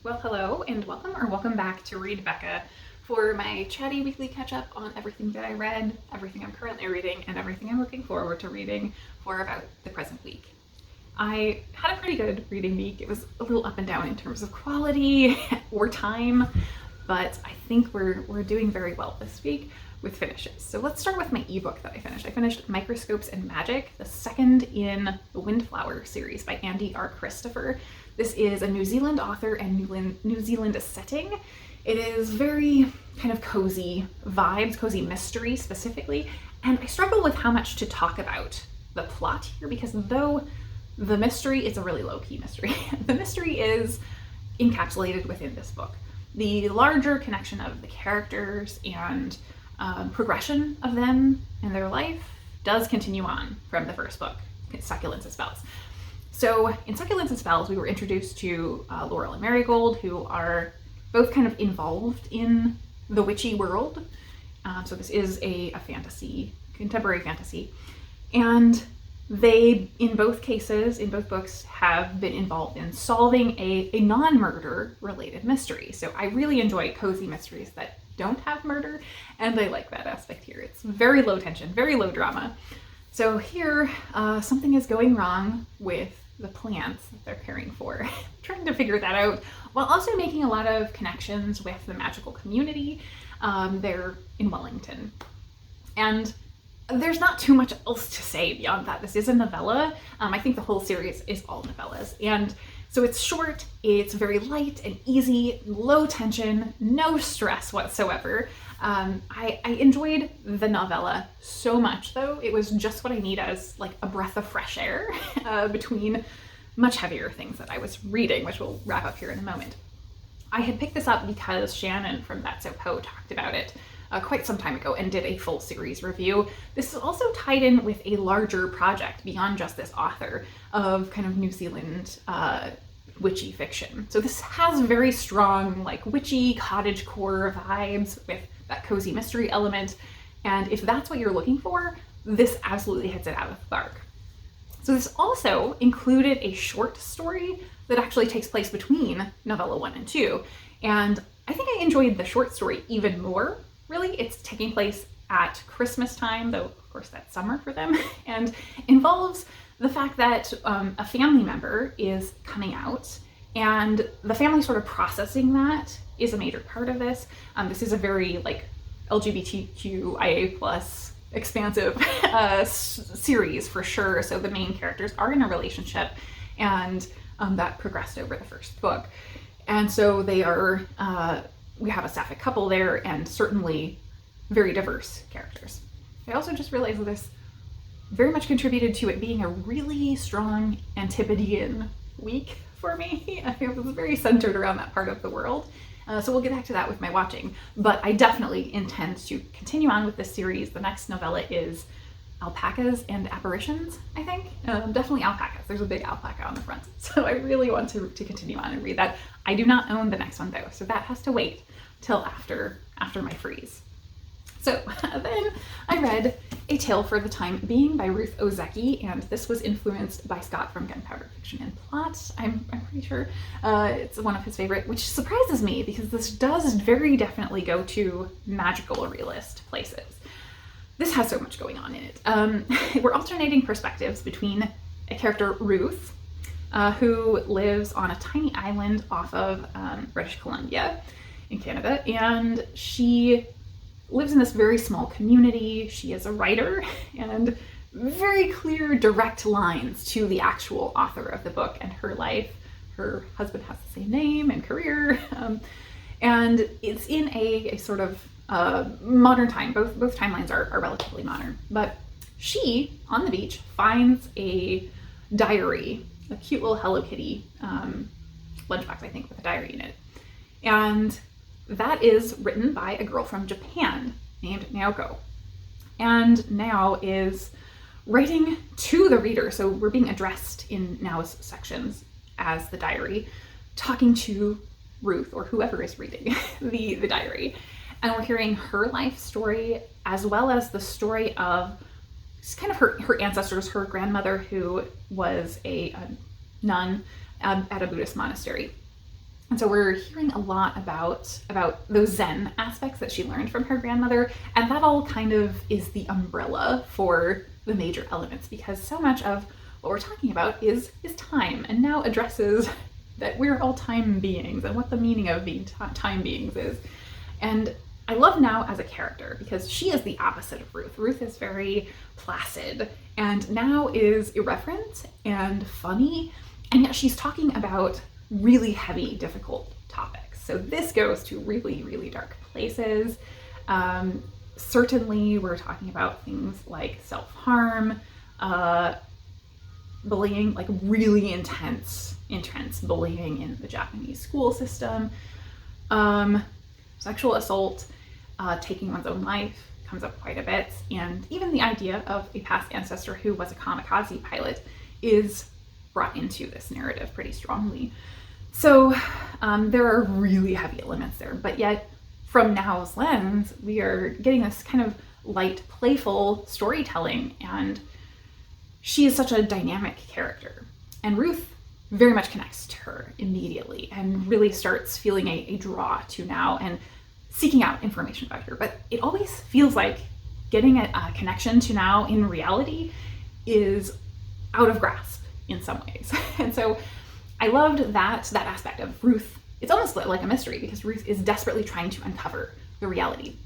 Well, hello and welcome back to Read Becca for my chatty weekly catch-up on everything that I read, everything I'm currently reading, and everything I'm looking forward to reading for about the present week. I had a pretty good reading week. It was a little up and down in terms of quality or time, but I think we're doing very well this week with finishes. So let's start with my ebook that I finished. I finished Microscopes and Magic, the second in the Windflower series by Andi R. Christopher. This is a New Zealand author and New Zealand setting. It is very kind of cozy vibes, cozy mystery specifically, and I struggle with how much to talk about the plot here because though the mystery is a really low-key mystery, the mystery is encapsulated within this book. The larger connection of the characters and progression of them and their life does continue on from the first book, Succulents and Spells. So in Succulents and Spells, we were introduced to Laurel and Marigold, who are both kind of involved in the witchy world. So this is a fantasy, contemporary fantasy. And they, in both cases, in both books, have been involved in solving a non-murder related mystery. So I really enjoy cozy mysteries that don't have murder, and I like that aspect here. It's very low tension, very low drama. So here, something is going wrong with the plants that they're caring for, trying to figure that out, while also making a lot of connections with the magical community. They're in Wellington. And there's not too much else to say beyond that. This is a novella. I think the whole series is all novellas. And so it's short, it's very light and easy, low tension, no stress whatsoever. I enjoyed the novella so much though. It was just what I need as like a breath of fresh air between much heavier things that I was reading, which we'll wrap up here in a moment. I had picked this up because Shannon from That's So Poe talked about it quite some time ago and did a full series review. This is also tied in with a larger project beyond just this author of kind of New Zealand witchy fiction. So this has very strong like witchy cottagecore vibes with that cozy mystery element. And if that's what you're looking for, this absolutely hits it out of the park. So this also included a short story that actually takes place between novella 1 and 2. And I think I enjoyed the short story even more. Really, it's taking place at Christmas time, though of course that's summer for them, and involves the fact that a family member is coming out, and the family sort of processing that is a major part of this. This is a very like LGBTQIA plus expansive series for sure. So the main characters are in a relationship, and that progressed over the first book. And so they are, we have a sapphic couple there, and certainly very diverse characters. I also just realized that this very much contributed to it being a really strong Antipodean week for me. It was very centered around that part of the world. So we'll get back to that with my watching, but I definitely intend to continue on with this series. The next novella is Alpacas and Apparitions, I think. Definitely alpacas. There's a big alpaca on the front. So I really want to continue on and read that. I do not own the next one though, so that has to wait till after my freeze. So then I read A Tale for the Time Being by Ruth Ozeki, and this was influenced by Scott from Gunpowder Fiction and Plot. I'm pretty sure it's one of his favorite, which surprises me because this does very definitely go to magical realist places. This has so much going on in it. We're alternating perspectives between a character, Ruth, who lives on a tiny island off of British Columbia in Canada, and she lives in this very small community. She is a writer, and very clear, direct lines to the actual author of the book and her life. Her husband has the same name and career, and it's in a sort of modern time. Both timelines are relatively modern, but she, on the beach, finds a diary, a cute little Hello Kitty lunchbox, I think, with a diary in it. And that is written by a girl from Japan named Naoko. And Nao is writing to the reader, so we're being addressed in Nao's sections as the diary, talking to Ruth, or whoever is reading the diary. And we're hearing her life story, as well as the story of kind of her ancestors, her grandmother, who was a nun at a Buddhist monastery. And so we're hearing a lot about those Zen aspects that she learned from her grandmother, and that all kind of is the umbrella for the major elements, because so much of what we're talking about is time, and now addresses that we're all time beings and what the meaning of being time beings is. And I love Now as a character because she is the opposite of Ruth. Ruth is very placid, and Now is irreverent and funny, and yet she's talking about really heavy, difficult topics. So this goes to really, really dark places. Certainly we're talking about things like self-harm, bullying, like really intense bullying in the Japanese school system, sexual assault, taking one's own life comes up quite a bit, and even the idea of a past ancestor who was a kamikaze pilot is brought into this narrative pretty strongly. So there are really heavy elements there, but yet from Now's lens, we are getting this kind of light, playful storytelling, and she is such a dynamic character. And Ruth very much connects to her immediately and really starts feeling a draw to Now and seeking out information about her. But it always feels like getting a connection to Now in reality is out of grasp in some ways. And so I loved that aspect of Ruth. It's almost like a mystery because Ruth is desperately trying to uncover the reality.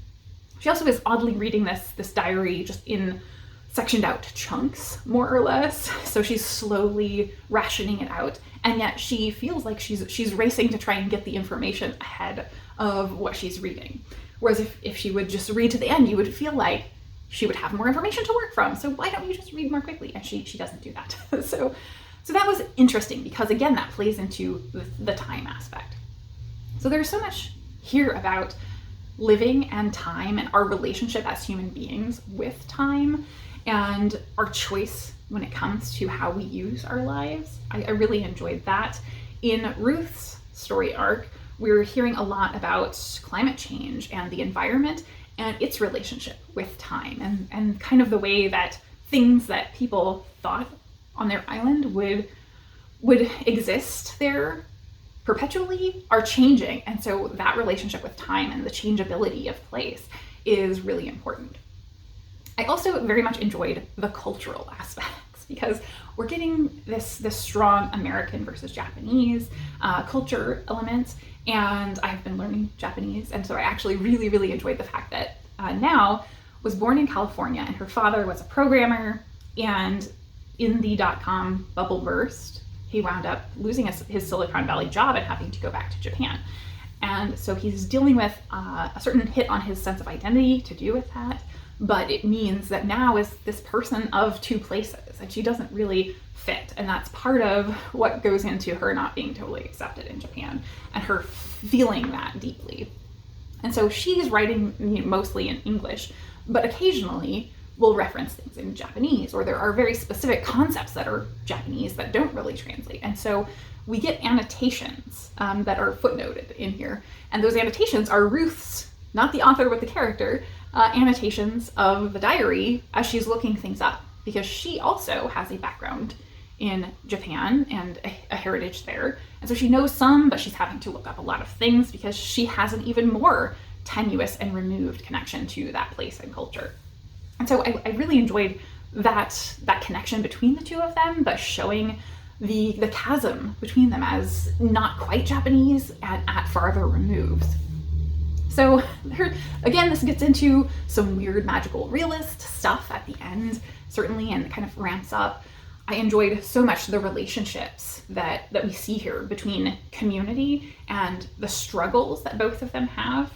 She also is oddly reading this diary just in sectioned out chunks, more or less. So she's slowly rationing it out, and yet she feels like she's racing to try and get the information ahead of what she's reading. Whereas if she would just read to the end, you would feel like she would have more information to work from. So why don't you just read more quickly? And she doesn't do that. So that was interesting because, again, that plays into the time aspect. So there's so much here about living and time and our relationship as human beings with time and our choice when it comes to how we use our lives. I really enjoyed that. In Ruth's story arc, we're hearing a lot about climate change and the environment and its relationship with time, and kind of the way that things that people thought on their island would exist there perpetually are changing. And so that relationship with time and the changeability of place is really important. I also very much enjoyed the cultural aspects because we're getting this strong American versus Japanese culture element, and I've been learning Japanese, and so I actually really, really enjoyed the fact that Now was born in California and her father was a programmer, and in the .com bubble burst, he wound up losing his Silicon Valley job and having to go back to Japan. And so he's dealing with a certain hit on his sense of identity to do with that. But it means that Now is this person of two places, and she doesn't really fit. And that's part of what goes into her not being totally accepted in Japan and her feeling that deeply. And so she's writing mostly in English, but occasionally will reference things in Japanese, or there are very specific concepts that are Japanese that don't really translate. And so we get annotations that are footnoted in here. And those annotations are Ruth's, not the author but the character, annotations of the diary as she's looking things up, because she also has a background in Japan and a heritage there. And so she knows some, but she's having to look up a lot of things because she has an even more tenuous and removed connection to that place and culture. And so I really enjoyed that connection between the two of them, but showing the chasm between them as not quite Japanese and at farther removes. So again, this gets into some weird magical realist stuff at the end, certainly, and kind of ramps up. I enjoyed so much the relationships that we see here between community and the struggles that both of them have.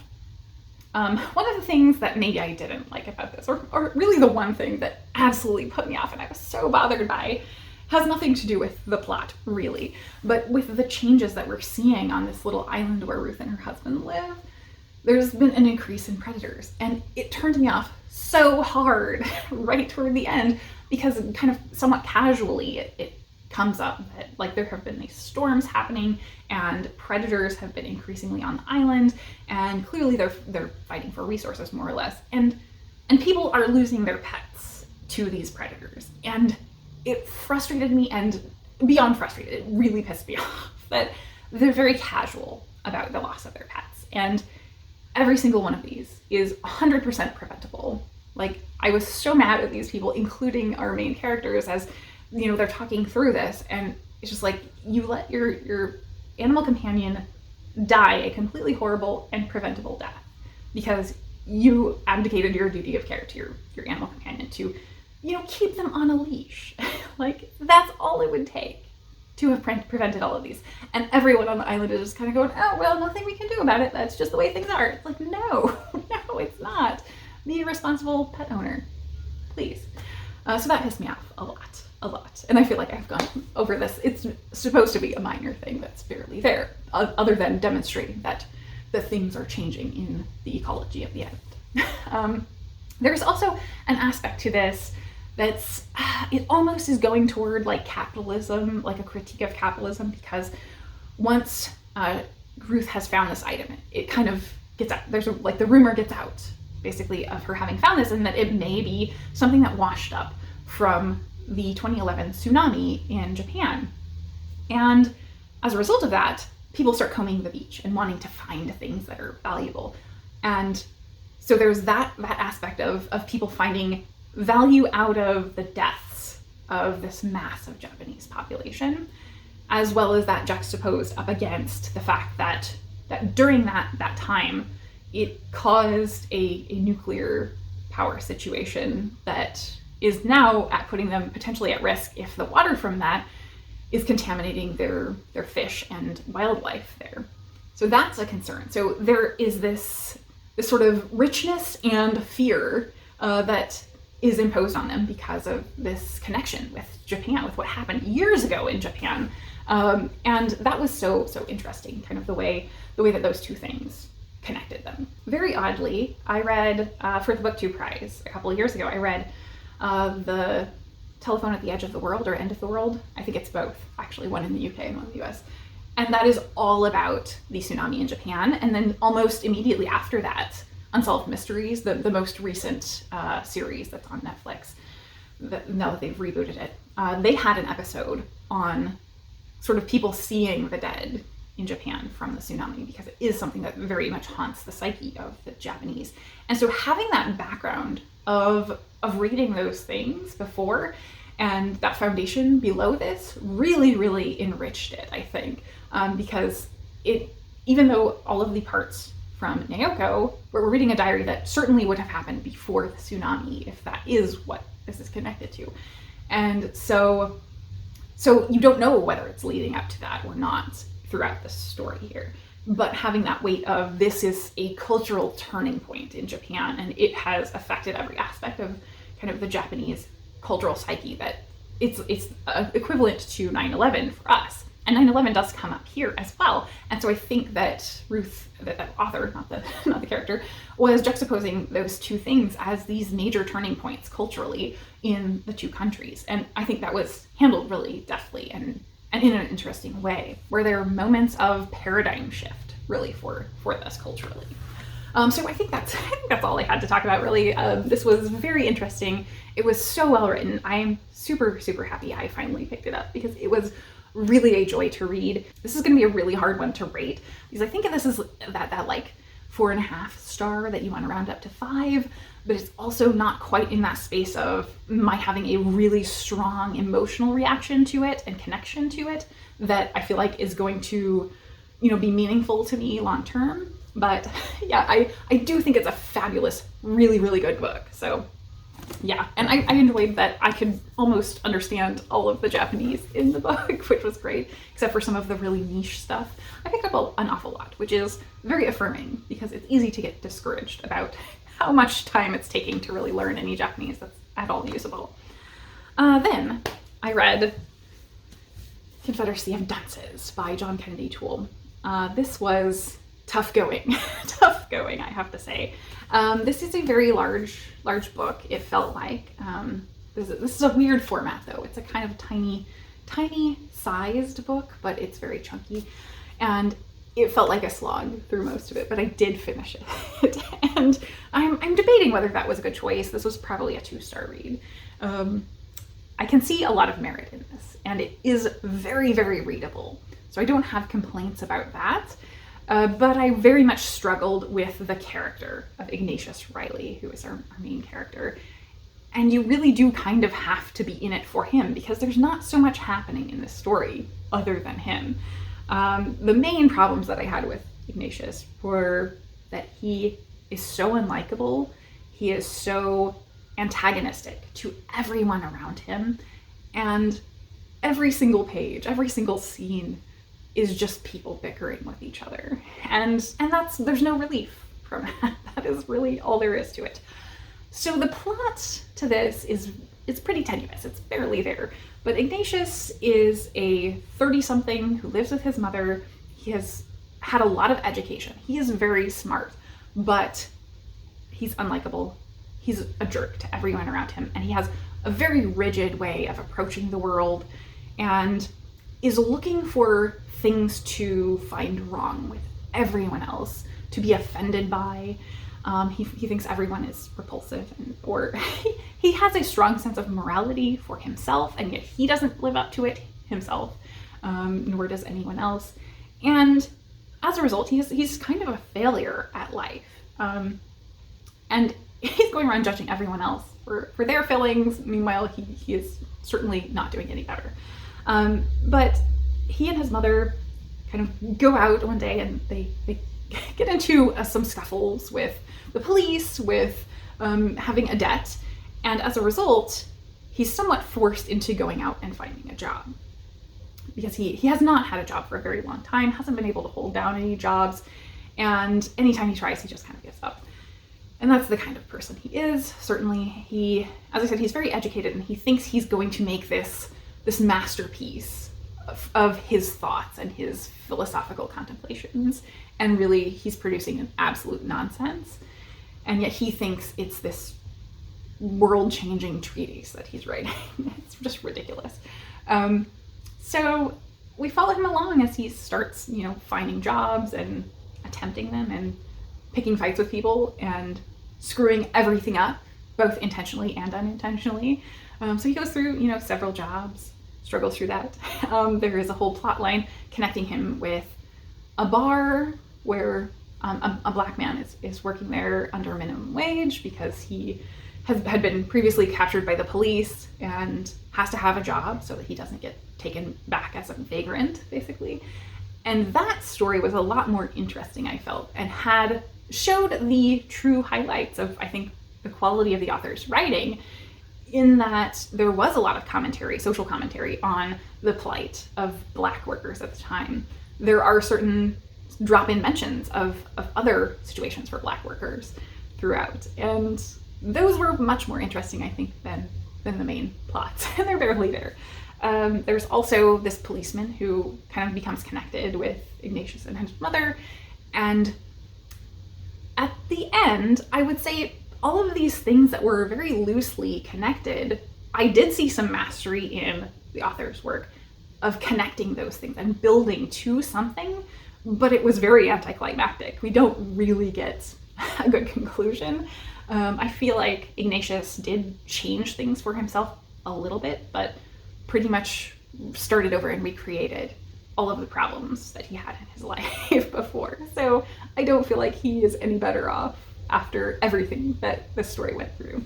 One of the things that maybe I didn't like about this, or really the one thing that absolutely put me off and I was so bothered by, has nothing to do with the plot, really, but with the changes that we're seeing on this little island where Ruth and her husband live. There's been an increase in predators, and it turned me off so hard right toward the end, because kind of somewhat casually it comes up that like there have been these storms happening and predators have been increasingly on the island, and clearly they're fighting for resources, more or less, and people are losing their pets to these predators. And it frustrated me, and beyond frustrated, it really pissed me off that they're very casual about the loss of their pets. And every single one of these is 100% preventable. Like, I was so mad at these people, including our main characters, as, you know, they're talking through this, and it's just like, you let your animal companion die a completely horrible and preventable death because you abdicated your duty of care to your animal companion to, you know, keep them on a leash. Like, that's all it would take to have prevented all of these. And everyone on the island is just kind of going, oh, well, nothing we can do about it. That's just the way things are. It's like, no, no, it's not. Be a responsible pet owner, please. So that pissed me off a lot. And I feel like I've gone over this. It's supposed to be a minor thing that's barely there, other than demonstrating that the things are changing in the ecology of the island. There's also an aspect to this that's, it almost is going toward like capitalism, like a critique of capitalism, because once Ruth has found this item, it kind of gets out. There's like the rumor gets out, basically, of her having found this, and that it may be something that washed up from the 2011 tsunami in Japan. And as a result of that, people start combing the beach and wanting to find things that are valuable. And so there's that aspect of people finding value out of the deaths of this massive Japanese population, as well as that juxtaposed up against the fact that during that time, it caused a nuclear power situation that is now putting them potentially at risk if the water from that is contaminating their fish and wildlife there. So that's a concern. So there is this sort of richness and fear that is imposed on them because of this connection with Japan, with what happened years ago in Japan. And that was so interesting, kind of the way that those two things connected them. Very oddly, I read, for the Book 2 prize a couple of years ago, I read the Telephone at the Edge of the World, or End of the World. I think it's both, actually, one in the UK and one in the US. And that is all about the tsunami in Japan. And then almost immediately after that, Unsolved Mysteries, the most recent series that's on Netflix, now that they've rebooted it, they had an episode on sort of people seeing the dead in Japan from the tsunami, because it is something that very much haunts the psyche of the Japanese. And so having that background of reading those things before and that foundation below this really enriched it, I think, because even though all of the parts from Naoko, where we're reading a diary that certainly would have happened before the tsunami, if that is what this is connected to. And so you don't know whether it's leading up to that or not throughout the story here. But having that weight of this is a cultural turning point in Japan, and it has affected every aspect of kind of the Japanese cultural psyche, that it's equivalent to 9/11 for us. And 9/11 does come up here as well. And so I think that Ruth, the author, not the character, was juxtaposing those two things as these major turning points culturally in the two countries. And I think that was handled really deftly and in an interesting way, where there are moments of paradigm shift really for this culturally. So I think that's all I had to talk about, really. This was very interesting. It was so well written. I'm super happy I finally picked it up, because it was really a joy to read. This is going to be a really hard one to rate, because I think this is that like 4.5 star that you want to round up to 5, but it's also not quite in that space of my having a really strong emotional reaction to it and connection to it that I feel like is going to, be meaningful to me long term. But yeah, I do think it's a fabulous, really good book. So yeah, and I enjoyed that I could almost understand all of the Japanese in the book, which was great, except for some of the really niche stuff. I picked up an awful lot, which is very affirming, because it's easy to get discouraged about how much time it's taking to really learn any Japanese that's at all usable. Then I read Confederacy of Dunces by John Kennedy Toole. This was tough going, I have to say. This is a very large book, it felt like. This is a weird format, though. It's a kind of tiny sized book, but it's very chunky. And it felt like a slog through most of it, but I did finish it. And I'm debating whether that was a good choice. This was probably a 2-star read. I can see a lot of merit in this, and it is very readable. So I don't have complaints about that. But I very much struggled with the character of Ignatius Riley, who is our main character. And you really do kind of have to be in it for him, because there's not so much happening in this story other than him. The main problems that I had with Ignatius were that he is so unlikable, he is so antagonistic to everyone around him, and every single page, every single scene is just people bickering with each other. And there's no relief from that. That is really all there is to it. So the plot to this is pretty tenuous. It's barely there. But Ignatius is a 30-something who lives with his mother. He has had a lot of education. He is very smart, but he's unlikable. He's a jerk to everyone around him, and he has a very rigid way of approaching the world and is looking for things to find wrong with everyone else, to be offended by. He thinks everyone is repulsive, or he has a strong sense of morality for himself, and yet he doesn't live up to it himself, nor does anyone else. And as a result, he's kind of a failure at life. And he's going around judging everyone else for their failings. Meanwhile, he is certainly not doing any better. But he and his mother kind of go out one day, and they get into some scuffles with the police, with having a debt, and as a result, he's somewhat forced into going out and finding a job, because he has not had a job for a very long time, hasn't been able to hold down any jobs, and anytime he tries, he just kind of gives up. And that's the kind of person he is. Certainly, he, as I said, he's very educated, and he thinks he's going to make this masterpiece of his thoughts and his philosophical contemplations, and really he's producing an absolute nonsense, and yet he thinks it's this world-changing treatise that he's writing. It's just ridiculous. So we follow him along as he starts, finding jobs and attempting them and picking fights with people and screwing everything up, both intentionally and unintentionally. So he goes through, several jobs, struggles through that. There is a whole plot line connecting him with a bar where a black man is working there under minimum wage because he had been previously captured by the police and has to have a job so that he doesn't get taken back as a vagrant, basically. And that story was a lot more interesting, I felt, and showed the true highlights of, I think, the quality of the author's writing, in that there was a lot of commentary, social commentary, on the plight of Black workers at the time. There are certain drop-in mentions of other situations for Black workers throughout, and those were much more interesting, I think, than the main plots, and they're barely there. There's also this policeman who kind of becomes connected with Ignatius and his mother, and at the end, I would say all of these things that were very loosely connected, I did see some mastery in the author's work of connecting those things and building to something, but it was very anticlimactic. We don't really get a good conclusion. I feel like Ignatius did change things for himself a little bit, but pretty much started over and recreated all of the problems that he had in his life before. So I don't feel like he is any better off after everything that this story went through.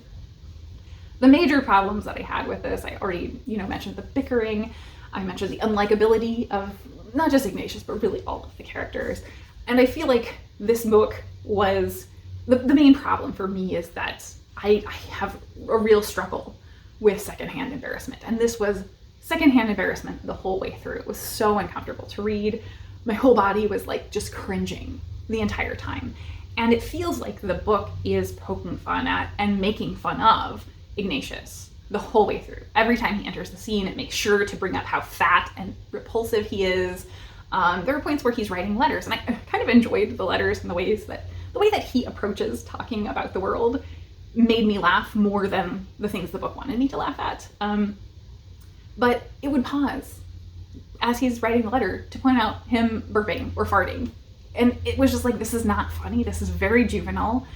The major problems that I had with this, I already, mentioned the bickering. I mentioned the unlikability of not just Ignatius, but really all of the characters. And I feel like this book was, the main problem for me is that I have a real struggle with secondhand embarrassment. And this was secondhand embarrassment the whole way through. It was so uncomfortable to read. My whole body was like just cringing the entire time. And it feels like the book is poking fun at and making fun of Ignatius the whole way through. Every time he enters the scene, it makes sure to bring up how fat and repulsive he is. There are points where he's writing letters, and I kind of enjoyed the letters and the way that he approaches talking about the world made me laugh more than the things the book wanted me to laugh at. But it would pause as he's writing the letter to point out him burping or farting. And it was just like, this is not funny. This is very juvenile.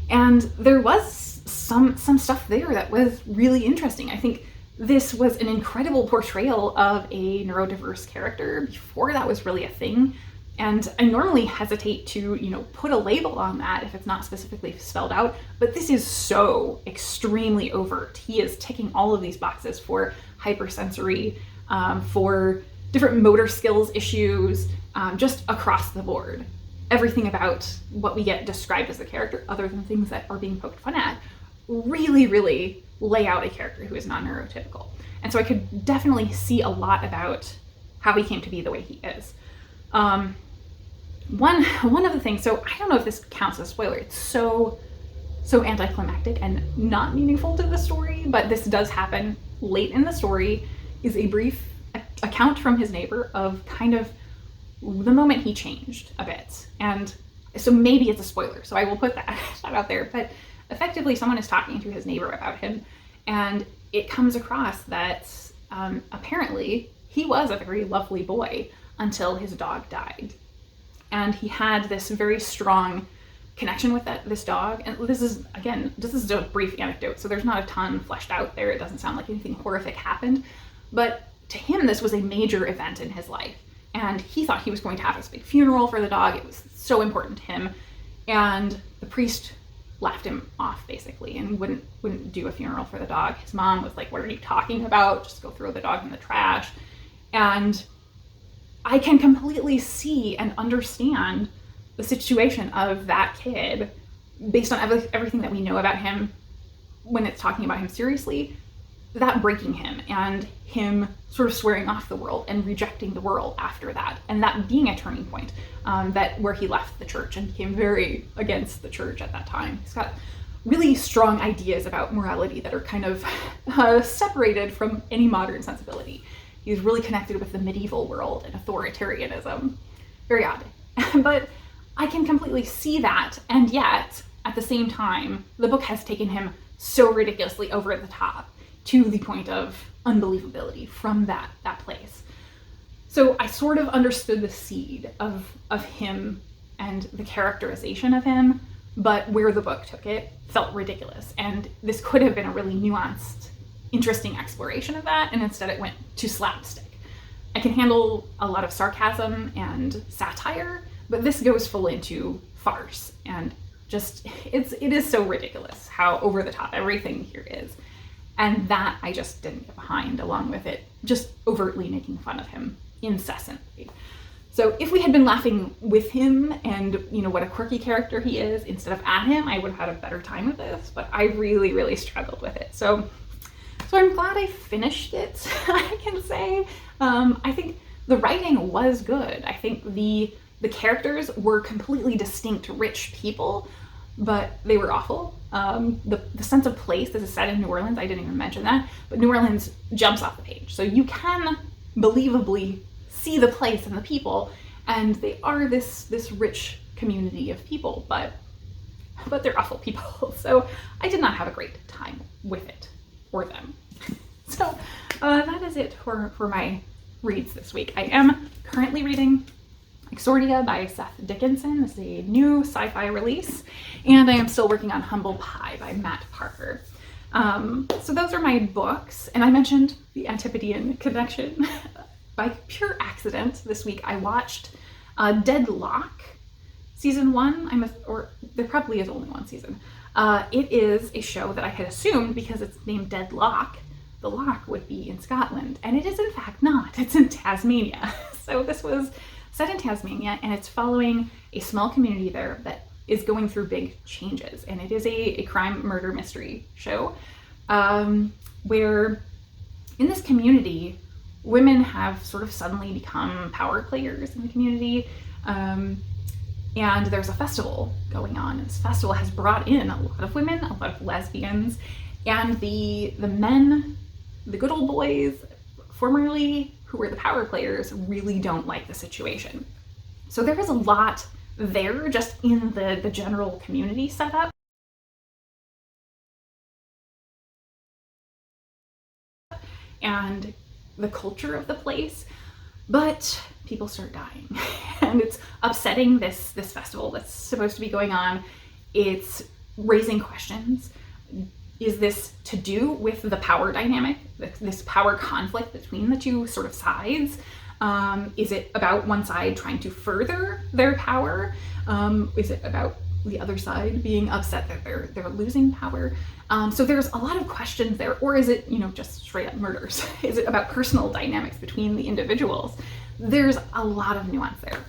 And there was some stuff there that was really interesting. I think this was an incredible portrayal of a neurodiverse character before that was really a thing. And I normally hesitate to, put a label on that if it's not specifically spelled out, but this is so extremely overt. He is ticking all of these boxes for hypersensory, for different motor skills issues, just across the board. Everything about what we get described as a character, other than things that are being poked fun at, really, really lay out a character who is non-neurotypical. And so I could definitely see a lot about how he came to be the way he is. One of the things, so I don't know if this counts as a spoiler, it's so anticlimactic and not meaningful to the story, but this does happen late in the story, is a brief account from his neighbor of kind of the moment he changed a bit. And so maybe it's a spoiler, so I will put that out there, but effectively someone is talking to his neighbor about him, and it comes across that apparently he was a very lovely boy until his dog died. And he had this very strong connection with this dog. And this is a brief anecdote, so there's not a ton fleshed out there. It doesn't sound like anything horrific happened. But to him, this was a major event in his life. And he thought he was going to have this big funeral for the dog. It was so important to him. And the priest laughed him off, basically, and wouldn't do a funeral for the dog. His mom was like, "What are you talking about? Just go throw the dog in the trash." And I can completely see and understand the situation of that kid based on everything that we know about him when it's talking about him seriously, that breaking him and him sort of swearing off the world and rejecting the world after that, and that being a turning point, that where he left the church and became very against the church at that time. He's got really strong ideas about morality that are kind of separated from any modern sensibility. He's really connected with the medieval world and authoritarianism. Very odd. But I can completely see that, and yet, at the same time, the book has taken him so ridiculously over the top to the point of unbelievability from that place. So I sort of understood the seed of him and the characterization of him, but where the book took it felt ridiculous. And this could have been a really nuanced, interesting exploration of that, and instead it went to slapstick. I can handle a lot of sarcasm and satire, but this goes full into farce, and just it is so ridiculous how over the top everything here is. And that I just didn't get behind, along with it just overtly making fun of him incessantly. So if we had been laughing with him and what a quirky character he is instead of at him, I would have had a better time with this, but I really, really struggled with it. So I'm glad I finished it, I can say. I think the writing was good. I think the characters were completely distinct, rich people, but they were awful. The sense of place, this is set in New Orleans, I didn't even mention that, but New Orleans jumps off the page. So you can believably see the place and the people, and they are this rich community of people, but they're awful people. So I did not have a great time with it, or them. So that is it for my reads this week. I am currently reading Exordia by Seth Dickinson. This is a new sci-fi release, and I am still working on Humble Pie by Matt Parker. So those are my books, and I mentioned the Antipodean Connection. By pure accident this week I watched Deadlock season 1. Or there probably is only one season. It is a show that I had assumed, because it's named Deadlock, the lock would be in Scotland, and it is in fact not. It's in Tasmania. So this was set in Tasmania, and it's following a small community there that is going through big changes, and it is a crime murder mystery show where in this community women have sort of suddenly become power players in the community, and there's a festival going on, and this festival has brought in a lot of women, a lot of lesbians, and the men, the good old boys formerly who were the power players, really don't like the situation. So there is a lot there just in the general community setup. And the culture of the place, but people start dying. And it's upsetting this festival that's supposed to be going on. It's raising questions. is this to do with the power dynamic, this power conflict between the two sort of sides? Is it about one side trying to further their power? Is it about the other side being upset that they're losing power? So there's a lot of questions there. Or is it, just straight up murders? Is it about personal dynamics between the individuals? There's a lot of nuance there.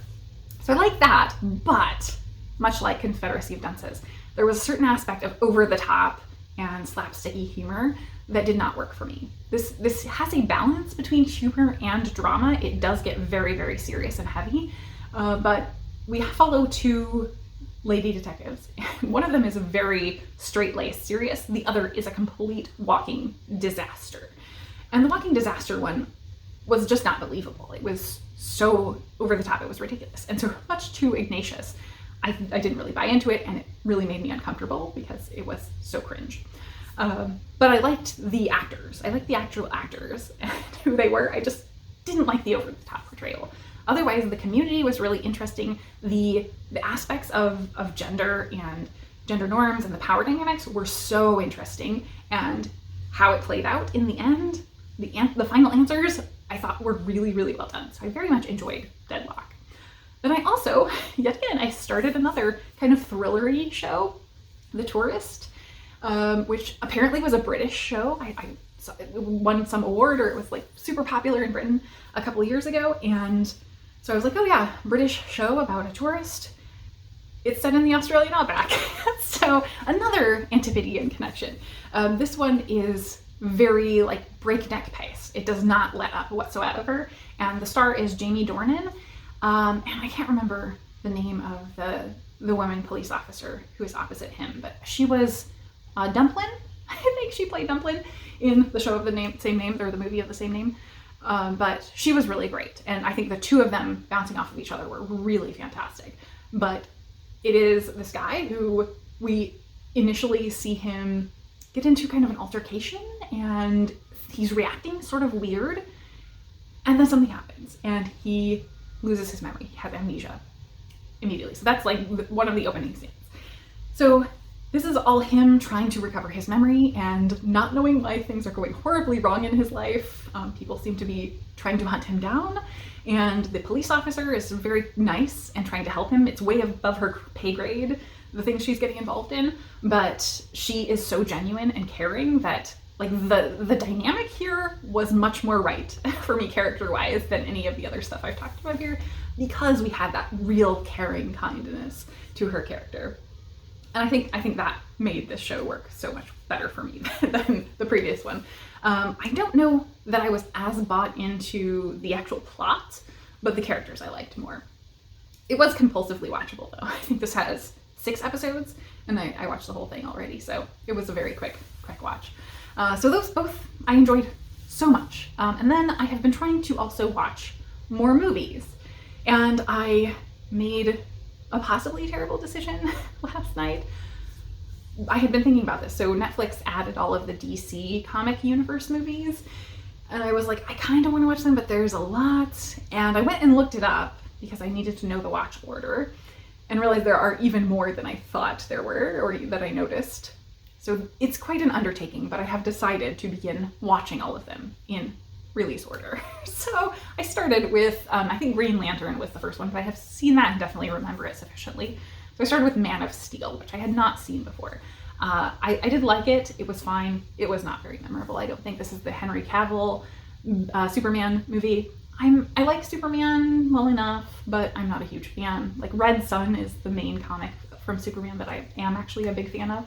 So I like that, but much like Confederacy of Dunces, there was a certain aspect of over the top and slapsticky humor that did not work for me. This has a balance between humor and drama. It does get very, very serious and heavy, but we follow two lady detectives. One of them is very straight-laced serious. The other is a complete walking disaster. And the walking disaster one was just not believable. It was so over the top, it was ridiculous. And so much too Ignatius. I didn't really buy into it, and it really made me uncomfortable because it was so cringe. But I liked the actors. I liked the actual actors and who they were. I just didn't like the over-the-top portrayal. Otherwise, the community was really interesting. The aspects of gender and gender norms and the power dynamics were so interesting, and how it played out in the end, the final answers, I thought were really, really well done. So I very much enjoyed Deadlock. Then I also, yet again, I started another kind of thrillery show, The Tourist, which apparently was a British show. I saw it won some award, or it was like super popular in Britain a couple of years ago. And so I was like, oh yeah, British show about a tourist. It's set in the Australian outback. So another Antipodean connection. This one is very like breakneck pace. It does not let up whatsoever. And the star is Jamie Dornan. And I can't remember the name of the woman police officer who is opposite him, but she was Dumplin. I think she played Dumplin in the show of the same name, or the movie of the same name. But she was really great. And I think the two of them bouncing off of each other were really fantastic. But it is this guy who we initially see him get into kind of an altercation, and he's reacting sort of weird. And then something happens and he loses his memory. He has amnesia immediately. So that's like one of the opening scenes. So this is all him trying to recover his memory and not knowing why things are going horribly wrong in his life. People seem to be trying to hunt him down, and the police officer is very nice and trying to help him. It's way above her pay grade, the things she's getting involved in, but she is so genuine and caring that like the dynamic here was much more right for me character-wise than any of the other stuff I've talked about here, because we had that real caring kindness to her character. And I think that made this show work so much better for me than the previous one. I don't know that I was as bought into the actual plot, but the characters I liked more. It was compulsively watchable though. I think this has 6 episodes, and I watched the whole thing already, so it was a very quick watch. So those both I enjoyed so much. And then I have been trying to also watch more movies, and I made a possibly terrible decision last night. I had been thinking about this. So Netflix added all of the DC comic universe movies, and I was like, I kind of want to watch them, but there's a lot. And I went and looked it up because I needed to know the watch order, and realized there are even more than I thought there were, or that I noticed. So it's quite an undertaking, but I have decided to begin watching all of them in release order. So I started with, I think Green Lantern was the first one, but I have seen that and definitely remember it sufficiently. So I started with Man of Steel, which I had not seen before. I did like it. It was fine. It was not very memorable. I don't think this is the Henry Cavill Superman movie. I like Superman well enough, but I'm not a huge fan. Like Red Sun is the main comic from Superman that I am actually a big fan of.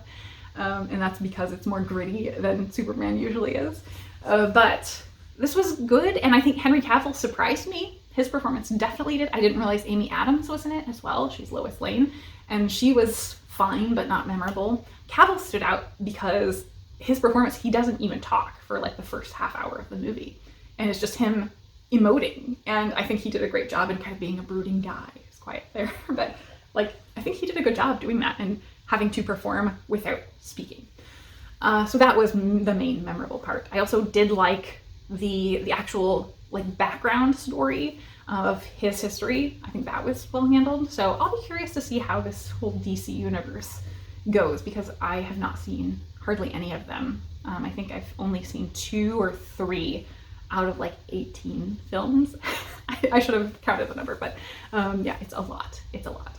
And that's because it's more gritty than Superman usually is. But this was good, and I think Henry Cavill surprised me. His performance definitely did. I didn't realize Amy Adams was in it as well. She's Lois Lane, and she was fine but not memorable. Cavill stood out because his performance, he doesn't even talk for like the first half hour of the movie, and it's just him emoting, and I think he did a great job in kind of being a brooding guy. He's quiet there, but like I think he did a good job doing that and having to perform without speaking. So that was the main memorable part. I also did like the actual like background story of his history. I think that was well handled. So I'll be curious to see how this whole DC universe goes, because I have not seen hardly any of them. I think I've only seen 2 or 3 out of like 18 films. I should have counted the number, but yeah, it's a lot. It's a lot.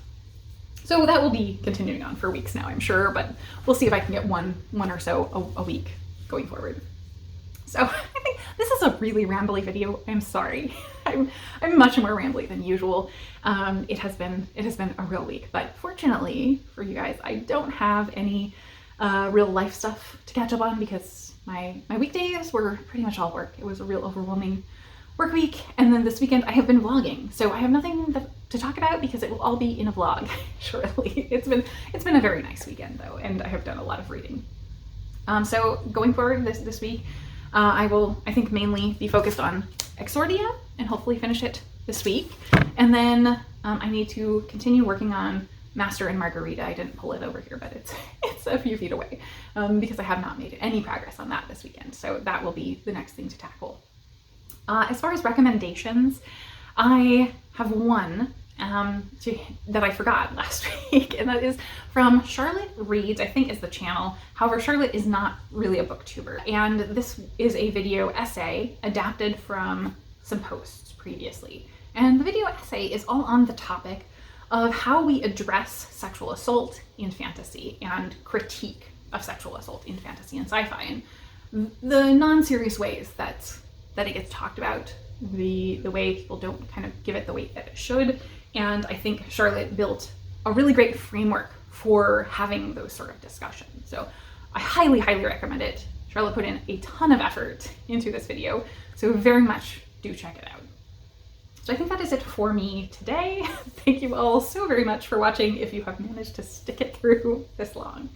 So that will be continuing on for weeks now, I'm sure, but we'll see if I can get one or so a week going forward. So I think this is a really rambly video. I'm sorry. I'm much more rambly than usual. It has been a real week, but fortunately for you guys, I don't have any real life stuff to catch up on because my weekdays were pretty much all work. It was a real overwhelming work week, and then this weekend I have been vlogging, so I have nothing to talk about because it will all be in a vlog shortly. It's been a very nice weekend though, and I have done a lot of reading. So going forward this week, I will, I think, mainly be focused on Exordia and hopefully finish it this week. And then I need to continue working on Master and Margarita. I didn't pull it over here, but it's a few feet away because I have not made any progress on that this weekend. So that will be the next thing to tackle. As far as recommendations, I have one that I forgot last week, and that is from Charlotte Reads, I think is the channel. However, Charlotte is not really a booktuber, and this is a video essay adapted from some posts previously. And the video essay is all on the topic of how we address sexual assault in fantasy and critique of sexual assault in fantasy and sci-fi, and the non-serious ways that it gets talked about, the way people don't kind of give it the weight that it should. And I think Charlotte built a really great framework for having those sort of discussions. So I highly, highly recommend it. Charlotte put in a ton of effort into this video, so very much do check it out. So I think that is it for me today. Thank you all so very much for watching if you have managed to stick it through this long.